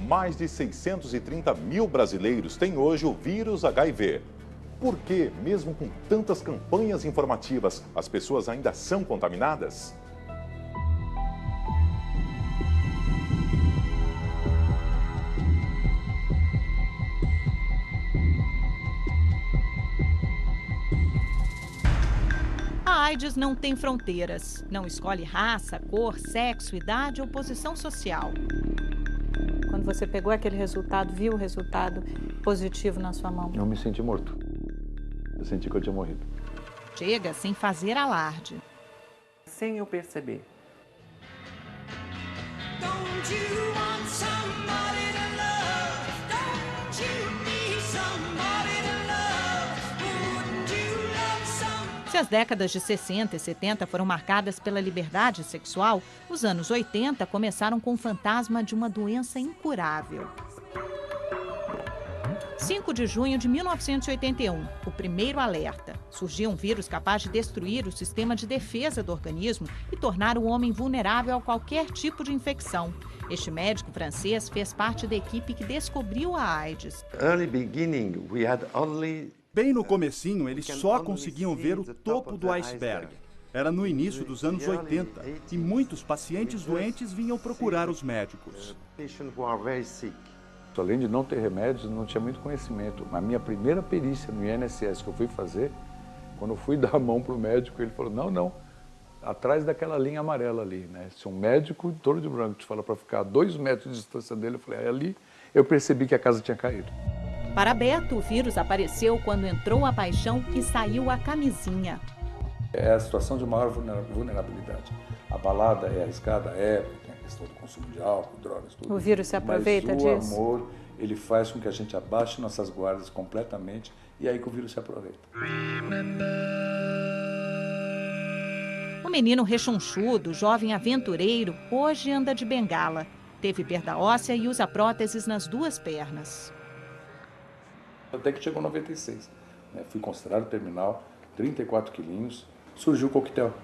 Mais de 630 mil brasileiros têm hoje o vírus HIV. Por que, mesmo com tantas campanhas informativas, as pessoas ainda são contaminadas? A AIDS não tem fronteiras. Não escolhe raça, cor, sexo, idade ou posição social. Quando você pegou aquele resultado, viu o resultado positivo na sua mão? Eu me senti morto. Eu senti que eu tinha morrido. Chega sem fazer alarde. Sem eu perceber. Se as décadas de 60 e 70 foram marcadas pela liberdade sexual, os anos 80 começaram com o fantasma de uma doença incurável. 5 de junho de 1981, o primeiro alerta. Surgiu um vírus capaz de destruir o sistema de defesa do organismo e tornar o homem vulnerável a qualquer tipo de infecção. Este médico francês fez parte da equipe que descobriu a AIDS. Bem no comecinho, eles só conseguiam ver o topo do iceberg. Era no início dos anos 80 e muitos pacientes doentes vinham procurar os médicos. Além de não ter remédios, não tinha muito conhecimento. A minha primeira perícia no INSS que eu fui fazer, quando eu fui dar a mão para o médico, ele falou, não, atrás daquela linha amarela ali, né? Se um médico todo de branco te fala para ficar a 2 metros de distância dele, eu falei, ali eu percebi que a casa tinha caído. Para Beto, o vírus apareceu quando entrou a paixão e saiu a camisinha. É a situação de maior vulnerabilidade. A balada é arriscada, tem a questão do consumo de álcool, drogas, tudo. O vírus se aproveita disso? Mas o amor, ele faz com que a gente abaixe nossas guardas completamente e é aí que o vírus se aproveita. O menino rechonchudo, jovem aventureiro, hoje anda de bengala. Teve perda óssea e usa próteses nas 2 pernas. Até que chegou 96. Né? Fui considerado terminal, 34 quilinhos, surgiu o coquetel.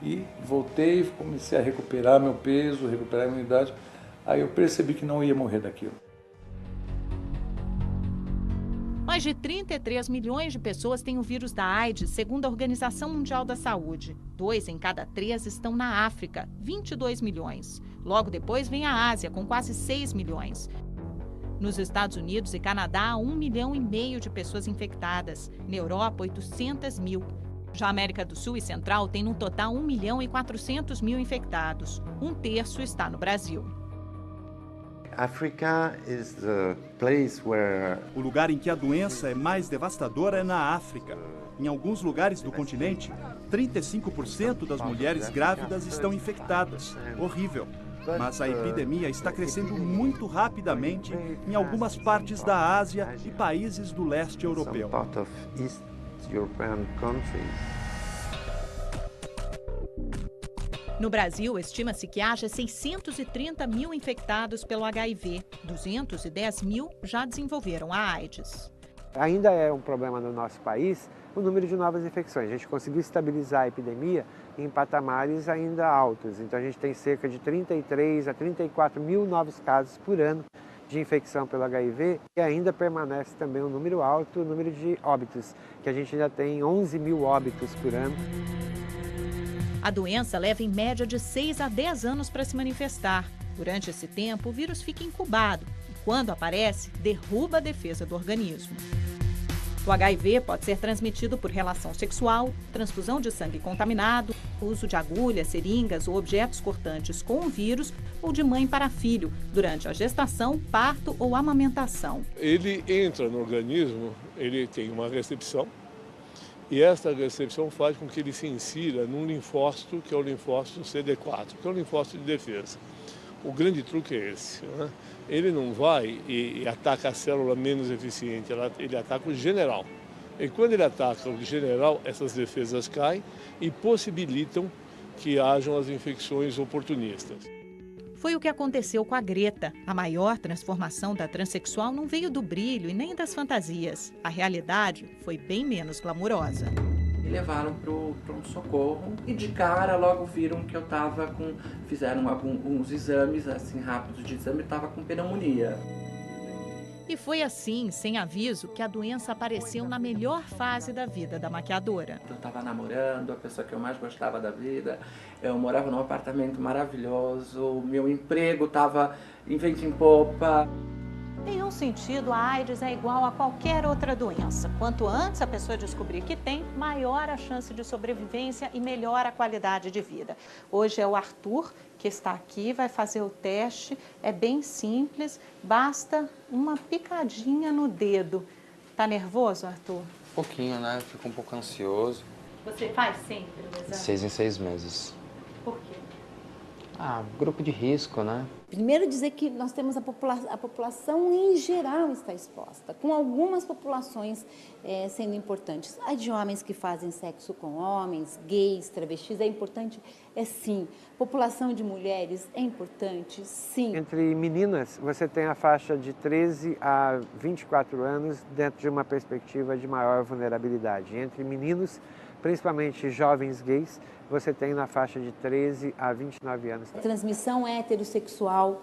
E voltei, comecei a recuperar meu peso, recuperar a imunidade. Aí eu percebi que não ia morrer daquilo. Mais de 33 milhões de pessoas têm o vírus da AIDS, segundo a Organização Mundial da Saúde. 2 em cada 3 estão na África, 22 milhões. Logo depois vem a Ásia, com quase 6 milhões. Nos Estados Unidos e Canadá, há 1,5 milhão de pessoas infectadas. Na Europa, 800 mil. Já a América do Sul e Central tem no total 1.400.000 infectados. 1/3 está no Brasil. O lugar em que a doença é mais devastadora é na África. Em alguns lugares do continente, 35% das mulheres grávidas estão infectadas. Horrível. Mas a epidemia está crescendo muito rapidamente em algumas partes da Ásia e países do leste europeu. No Brasil, estima-se que haja 630 mil infectados pelo HIV. 210 mil já desenvolveram a AIDS. Ainda é um problema no nosso país o número de novas infecções. A gente conseguiu estabilizar a epidemia em patamares ainda altos. Então a gente tem cerca de 33 a 34 mil novos casos por ano de infecção pelo HIV e ainda permanece também um número alto, o número de óbitos, que a gente ainda tem 11 mil óbitos por ano. A doença leva em média de 6 a 10 anos para se manifestar. Durante esse tempo, o vírus fica incubado e, quando aparece, derruba a defesa do organismo. O HIV pode ser transmitido por relação sexual, transfusão de sangue contaminado, uso de agulhas, seringas ou objetos cortantes com o vírus ou de mãe para filho, durante a gestação, parto ou amamentação. Ele entra no organismo, ele tem uma recepção, e esta recepção faz com que ele se insira num linfócito, que é o linfócito CD4, que é o linfócito de defesa. O grande truque é esse, né? Ele não vai e ataca a célula menos eficiente, ele ataca o general. E quando ele ataca o general, essas defesas caem e possibilitam que hajam as infecções oportunistas. Foi o que aconteceu com a Greta. A maior transformação da transexual não veio do brilho e nem das fantasias. A realidade foi bem menos glamurosa. levaram para o pronto-socorro e de cara logo viram que eu estava com... Fizeram alguns exames assim rápidos de exame e estava com pneumonia. E foi assim, sem aviso, que a doença apareceu na melhor fase da vida da maquiadora. Eu estava namorando, a pessoa que eu mais gostava da vida, eu morava num apartamento maravilhoso, meu emprego estava em vento em popa. Em um sentido, a AIDS é igual a qualquer outra doença. Quanto antes a pessoa descobrir que tem, maior a chance de sobrevivência e melhor a qualidade de vida. Hoje é o Arthur que está aqui, vai fazer o teste. É bem simples, basta uma picadinha no dedo. Tá nervoso, Arthur? Um pouquinho, né? Eu fico um pouco ansioso. Você faz sempre o exame? 6 em 6 meses. Por quê? Grupo de risco, né? Primeiro dizer que nós temos a população em geral está exposta, com algumas populações sendo importantes. A de homens que fazem sexo com homens, gays, travestis, é importante? É sim. População de mulheres é importante? Sim. Entre meninas, você tem a faixa de 13 a 24 anos dentro de uma perspectiva de maior vulnerabilidade. Entre meninos, principalmente jovens gays, você tem na faixa de 13 a 29 anos. A transmissão heterossexual,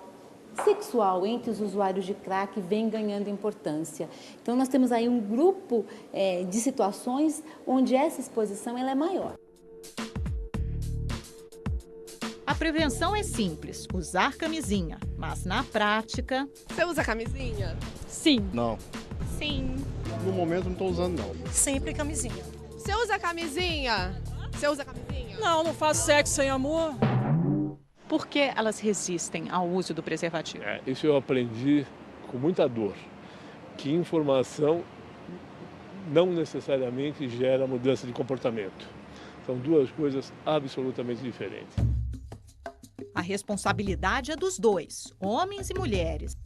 sexual entre os usuários de crack vem ganhando importância. Então nós temos aí um grupo de situações onde essa exposição ela é maior. A prevenção é simples, usar camisinha, mas na prática... Você usa camisinha? Sim. Não. Sim. No momento não estou usando, não. Sempre camisinha. Você usa camisinha? Você usa camisinha? Não, não faço sexo sem amor. Por que elas resistem ao uso do preservativo? Isso eu aprendi com muita dor, que informação não necessariamente gera mudança de comportamento. São duas coisas absolutamente diferentes. A responsabilidade é dos dois, homens e mulheres.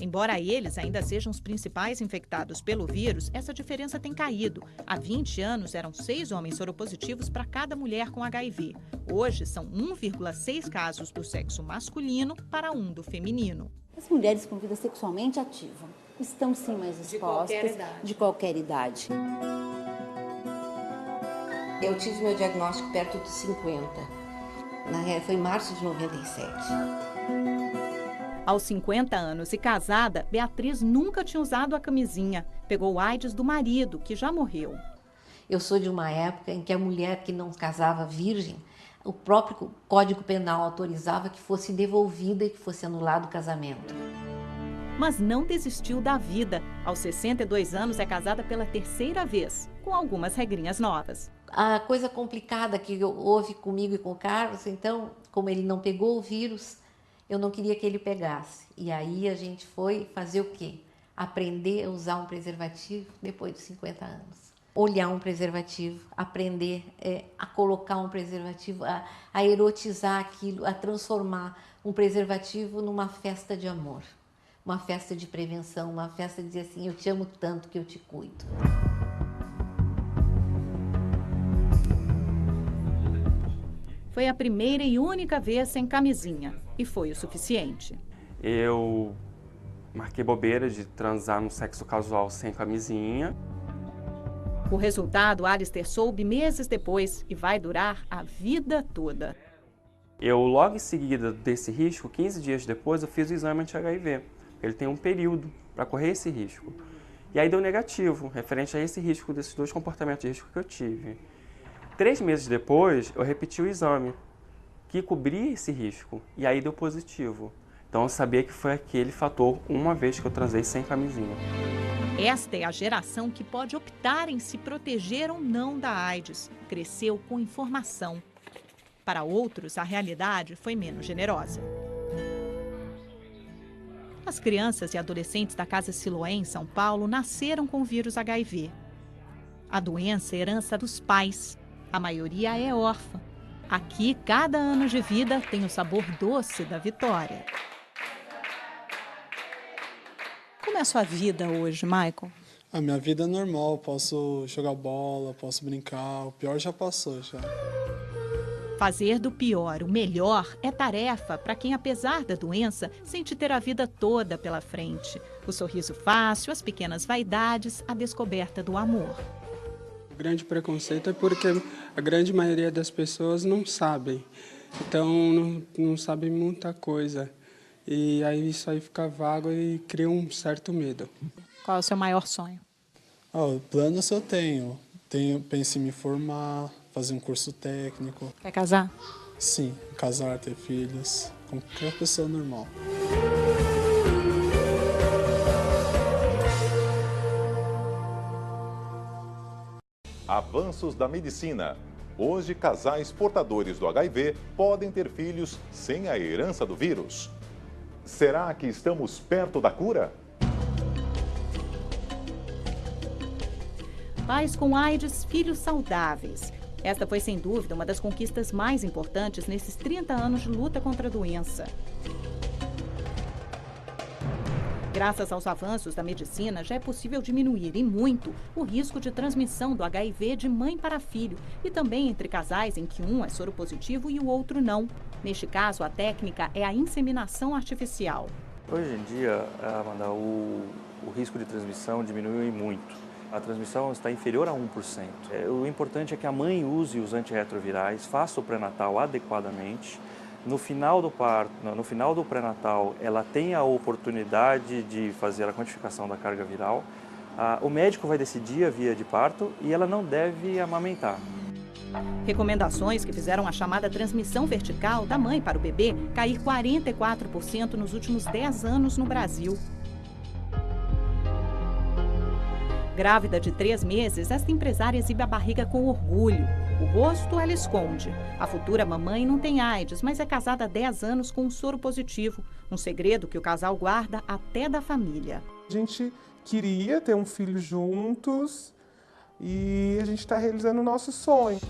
Embora eles ainda sejam os principais infectados pelo vírus, essa diferença tem caído. Há 20 anos, eram 6 homens soropositivos para cada mulher com HIV. Hoje, são 1,6 casos do sexo masculino para 1 do feminino. As mulheres com vida sexualmente ativa estão sim mais expostas de qualquer idade. Eu tive meu diagnóstico perto dos 50. Foi em março de 97. Aos 50 anos e casada, Beatriz nunca tinha usado a camisinha. Pegou o AIDS do marido, que já morreu. Eu sou de uma época em que a mulher que não casava virgem, o próprio Código Penal autorizava que fosse devolvida e que fosse anulado o casamento. Mas não desistiu da vida. Aos 62 anos é casada pela 3ª vez, com algumas regrinhas novas. A coisa complicada que houve comigo e com o Carlos, então, como ele não pegou o vírus, eu não queria que ele pegasse. E aí a gente foi fazer o quê? Aprender a usar um preservativo depois de 50 anos. Olhar um preservativo, aprender a colocar um preservativo, a erotizar aquilo, a transformar um preservativo numa festa de amor. Uma festa de prevenção, uma festa de dizer assim, eu te amo tanto que eu te cuido. Foi a primeira e única vez sem camisinha. E foi o suficiente. Eu marquei bobeira de transar no sexo casual sem camisinha. O resultado, Alistair soube meses depois e vai durar a vida toda. Eu, logo em seguida desse risco, 15 dias depois, eu fiz o exame anti-HIV. Ele tem um período para correr esse risco. E aí deu negativo, referente a esse risco, desses 2 comportamentos de risco que eu tive. 3 meses depois, eu repeti o exame, que cobria esse risco, e aí deu positivo. Então eu sabia que foi aquele fator, uma vez que eu transei sem camisinha. Esta é a geração que pode optar em se proteger ou não da AIDS. Cresceu com informação. Para outros, a realidade foi menos generosa. As crianças e adolescentes da Casa Siloé, em São Paulo, nasceram com o vírus HIV. A doença é herança dos pais. A maioria é órfã. Aqui, cada ano de vida tem o sabor doce da vitória. Como é a sua vida hoje, Michael? A minha vida é normal, posso jogar bola, posso brincar, o pior já passou já. Fazer do pior o melhor é tarefa para quem, apesar da doença, sente ter a vida toda pela frente. O sorriso fácil, as pequenas vaidades, a descoberta do amor. grande preconceito é porque a grande maioria das pessoas não sabem. Então, não sabem muita coisa. E aí isso aí fica vago e cria um certo medo. Qual é o seu maior sonho? Planos eu tenho. Penso em me formar, fazer um curso técnico. Quer casar? Sim, casar, ter filhos, como qualquer pessoa normal. Avanços da medicina. Hoje, casais portadores do HIV podem ter filhos sem a herança do vírus. Será que estamos perto da cura? Pais com AIDS, filhos saudáveis. Esta foi, sem dúvida, uma das conquistas mais importantes nesses 30 anos de luta contra a doença. Graças aos avanços da medicina, já é possível diminuir, e muito, o risco de transmissão do HIV de mãe para filho e também entre casais em que um é soropositivo e o outro não. Neste caso, a técnica é a inseminação artificial. Hoje em dia, Amanda, o risco de transmissão diminuiu muito. A transmissão está inferior a 1%. O importante é que a mãe use os antirretrovirais, faça o pré-natal adequadamente. No final do parto, no final do pré-natal, ela tem a oportunidade de fazer a quantificação da carga viral. O médico vai decidir a via de parto e ela não deve amamentar. Recomendações que fizeram a chamada transmissão vertical da mãe para o bebê cair 44% nos últimos 10 anos no Brasil. Grávida de 3 meses, esta empresária exibe a barriga com orgulho. O rosto ela esconde. A futura mamãe não tem AIDS, mas é casada há 10 anos com um soro positivo. Um segredo que o casal guarda até da família. A gente queria ter um filho juntos e a gente está realizando o nosso sonho.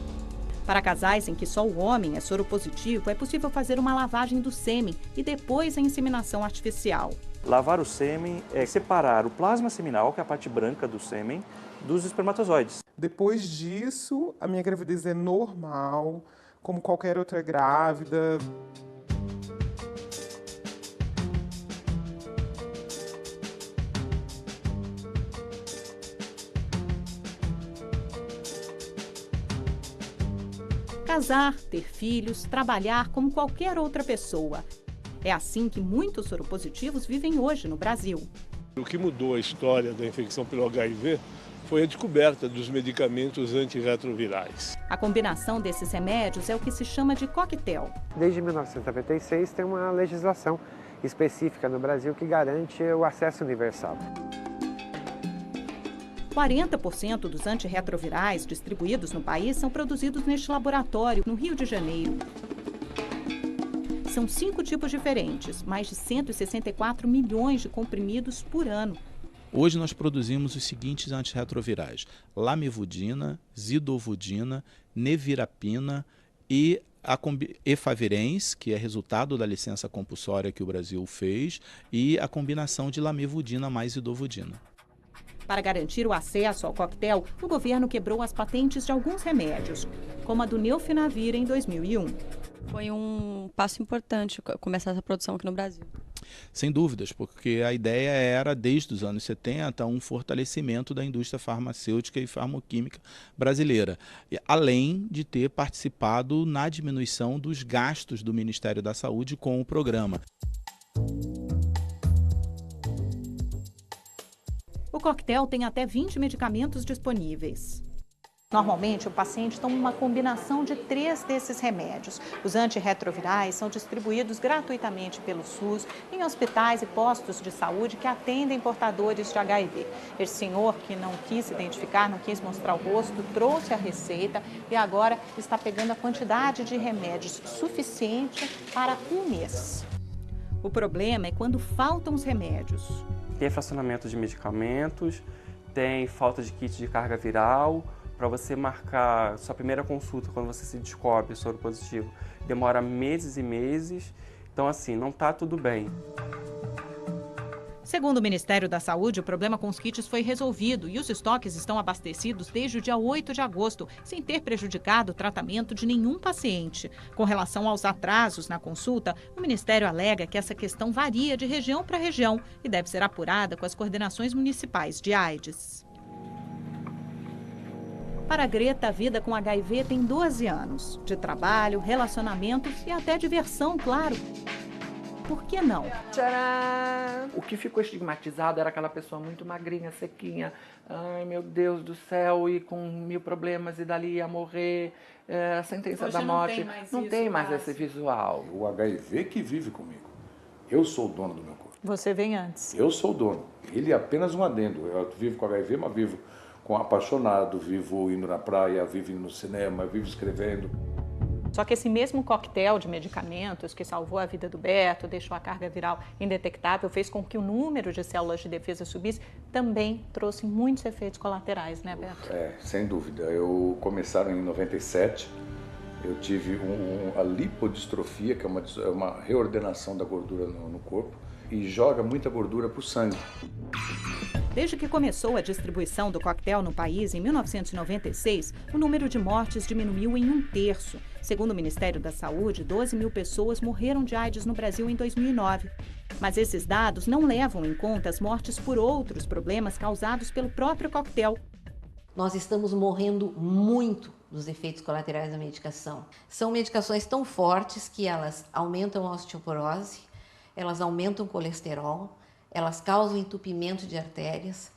Para casais em que só o homem é soropositivo, é possível fazer uma lavagem do sêmen e depois a inseminação artificial. Lavar o sêmen é separar o plasma seminal, que é a parte branca do sêmen, dos espermatozoides. Depois disso, a minha gravidez é normal, como qualquer outra grávida. Casar, ter filhos, trabalhar como qualquer outra pessoa. É assim que muitos soropositivos vivem hoje no Brasil. O que mudou a história da infecção pelo HIV foi a descoberta dos medicamentos antirretrovirais. A combinação desses remédios é o que se chama de coquetel. Desde 1996 tem uma legislação específica no Brasil que garante o acesso universal. 40% dos antirretrovirais distribuídos no país são produzidos neste laboratório, no Rio de Janeiro. São 5 tipos diferentes, mais de 164 milhões de comprimidos por ano. Hoje nós produzimos os seguintes antirretrovirais: lamivudina, zidovudina, nevirapina e a efavirenz, que é resultado da licença compulsória que o Brasil fez, e a combinação de lamivudina mais zidovudina. Para garantir o acesso ao coquetel, o governo quebrou as patentes de alguns remédios, como a do Neofinavir em 2001. Foi um passo importante começar essa produção aqui no Brasil. Sem dúvidas, porque a ideia era, desde os anos 70, um fortalecimento da indústria farmacêutica e farmoquímica brasileira, além de ter participado na diminuição dos gastos do Ministério da Saúde com o programa. O coquetel tem até 20 medicamentos disponíveis. Normalmente, o paciente toma uma combinação de 3 desses remédios. Os antirretrovirais são distribuídos gratuitamente pelo SUS em hospitais e postos de saúde que atendem portadores de HIV. Esse senhor, que não quis se identificar, não quis mostrar o rosto, trouxe a receita e agora está pegando a quantidade de remédios suficiente para 1 mês. O problema é quando faltam os remédios. Tem fracionamento de medicamentos, tem falta de kit de carga viral. Para você marcar sua primeira consulta, quando você se descobre soropositivo, demora meses e meses. Então, assim, não está tudo bem. Segundo o Ministério da Saúde, o problema com os kits foi resolvido e os estoques estão abastecidos desde o dia 8 de agosto, sem ter prejudicado o tratamento de nenhum paciente. Com relação aos atrasos na consulta, o Ministério alega que essa questão varia de região para região e deve ser apurada com as coordenações municipais de AIDS. Para a Greta, a vida com HIV tem 12 anos, de trabalho, relacionamentos e até diversão, claro. Por que não? Tcharam! O que ficou estigmatizado era aquela pessoa muito magrinha, sequinha. Ai, meu Deus do céu, e com 1000 problemas, e dali ia morrer. A sentença Hoje da morte. não tem mais esse visual. O HIV que vive comigo. Eu sou o dono do meu corpo. Você vem antes. Eu sou o dono. Ele é apenas um adendo. Eu vivo com HIV, mas vivo com apaixonado, vivo indo na praia, vivo indo no cinema, vivo escrevendo. Só que esse mesmo coquetel de medicamentos que salvou a vida do Beto, deixou a carga viral indetectável, fez com que o número de células de defesa subisse, também trouxe muitos efeitos colaterais, né, Beto? Sem dúvida. Começaram em 97, eu tive a lipodistrofia, que é uma reordenação da gordura no corpo, e joga muita gordura para o sangue. Desde que começou a distribuição do coquetel no país, em 1996, o número de mortes diminuiu em 1/3. Segundo o Ministério da Saúde, 12.000 pessoas morreram de AIDS no Brasil em 2009. Mas esses dados não levam em conta as mortes por outros problemas causados pelo próprio coquetel. Nós estamos morrendo muito dos efeitos colaterais da medicação. São medicações tão fortes que elas aumentam a osteoporose, elas aumentam o colesterol, elas causam entupimento de artérias,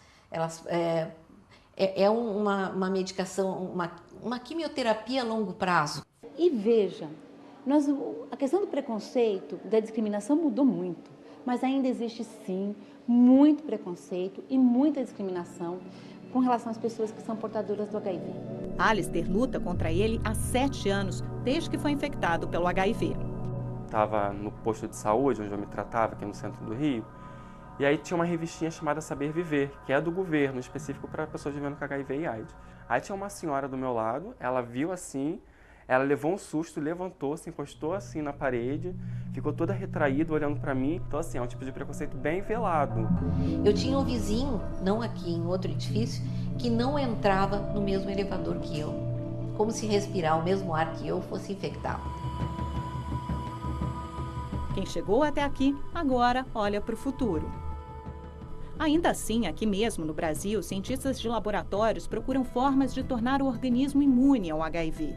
uma medicação, uma quimioterapia a longo prazo. E veja, a questão do preconceito, da discriminação mudou muito, mas ainda existe sim muito preconceito e muita discriminação com relação às pessoas que são portadoras do HIV. Alistair luta contra ele há 7 anos, desde que foi infectado pelo HIV. Estava no posto de saúde, onde eu me tratava, aqui no centro do Rio, e aí tinha uma revistinha chamada Saber Viver, que é do governo, específico para pessoas vivendo com HIV e AIDS. Aí tinha uma senhora do meu lado, ela viu assim, ela levou um susto, levantou, se encostou assim na parede, ficou toda retraída, olhando para mim. Então assim, é um tipo de preconceito bem velado. Eu tinha um vizinho, não aqui, em outro edifício, que não entrava no mesmo elevador que eu. Como se respirar o mesmo ar que eu fosse infectado. Quem chegou até aqui, agora olha para o futuro. Ainda assim, aqui mesmo no Brasil, cientistas de laboratórios procuram formas de tornar o organismo imune ao HIV.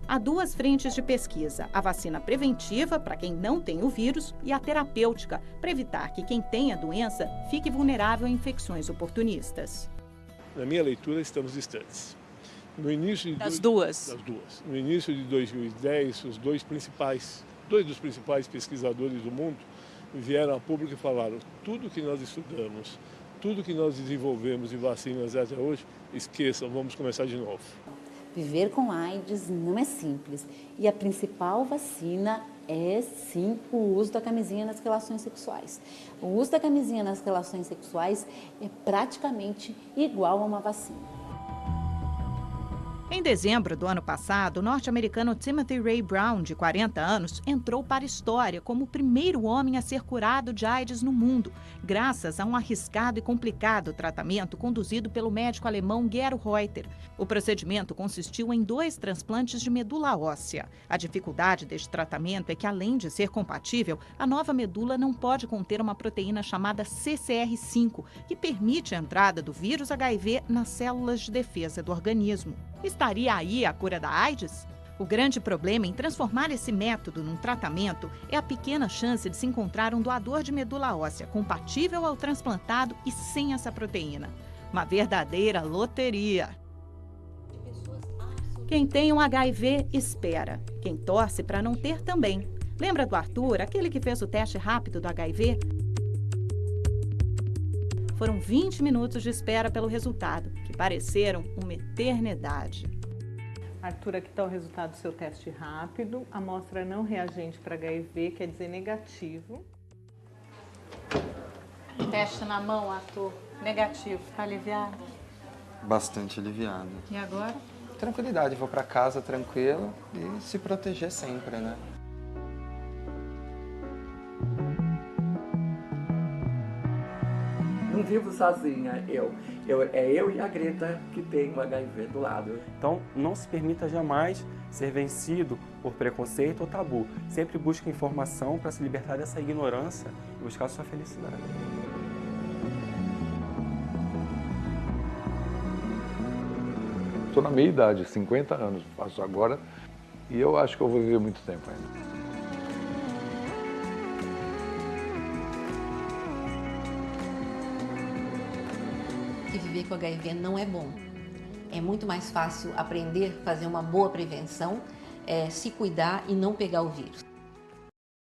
Há 2 frentes de pesquisa, a vacina preventiva, para quem não tem o vírus, e a terapêutica, para evitar que quem tem a doença fique vulnerável a infecções oportunistas. Na minha leitura, estamos distantes. No início Das duas? Das duas. No início de 2010, dois dos principais pesquisadores do mundo vieram a público e falaram: tudo que nós estudamos, tudo que nós desenvolvemos em vacinas até hoje, esqueçam, vamos começar de novo. Viver com AIDS não é simples e a principal vacina é sim o uso da camisinha nas relações sexuais. O uso da camisinha nas relações sexuais é praticamente igual a uma vacina. Em dezembro do ano passado, o norte-americano Timothy Ray Brown, de 40 anos, entrou para a história como o primeiro homem a ser curado de AIDS no mundo, graças a um arriscado e complicado tratamento conduzido pelo médico alemão Gero Reuter. O procedimento consistiu em 2 transplantes de medula óssea. A dificuldade deste tratamento é que, além de ser compatível, a nova medula não pode conter uma proteína chamada CCR5, que permite a entrada do vírus HIV nas células de defesa do organismo. Estaria aí a cura da AIDS? O grande problema em transformar esse método num tratamento é a pequena chance de se encontrar um doador de medula óssea compatível ao transplantado e sem essa proteína. Uma verdadeira loteria. Quem tem um HIV, espera. Quem torce para não ter também. Lembra do Arthur, aquele que fez o teste rápido do HIV? Foram 20 minutos de espera pelo resultado, que pareceram uma eternidade. Arthur, aqui está o resultado do seu teste rápido. Amostra não reagente para HIV, quer dizer negativo. Teste na mão, Arthur. Negativo. Está aliviado? Bastante aliviado. E agora? Tranquilidade, vou para casa tranquilo e se proteger sempre, né? Não vivo sozinha, é eu e a Greta que tem o HIV do lado. Então, não se permita jamais ser vencido por preconceito ou tabu. Sempre busque informação para se libertar dessa ignorância e buscar a sua felicidade. estou na meia idade, 50 anos, faço agora, e eu acho que eu vou viver muito tempo ainda. Que viver com HIV não é bom. É muito mais fácil aprender, fazer uma boa prevenção, se cuidar e não pegar o vírus.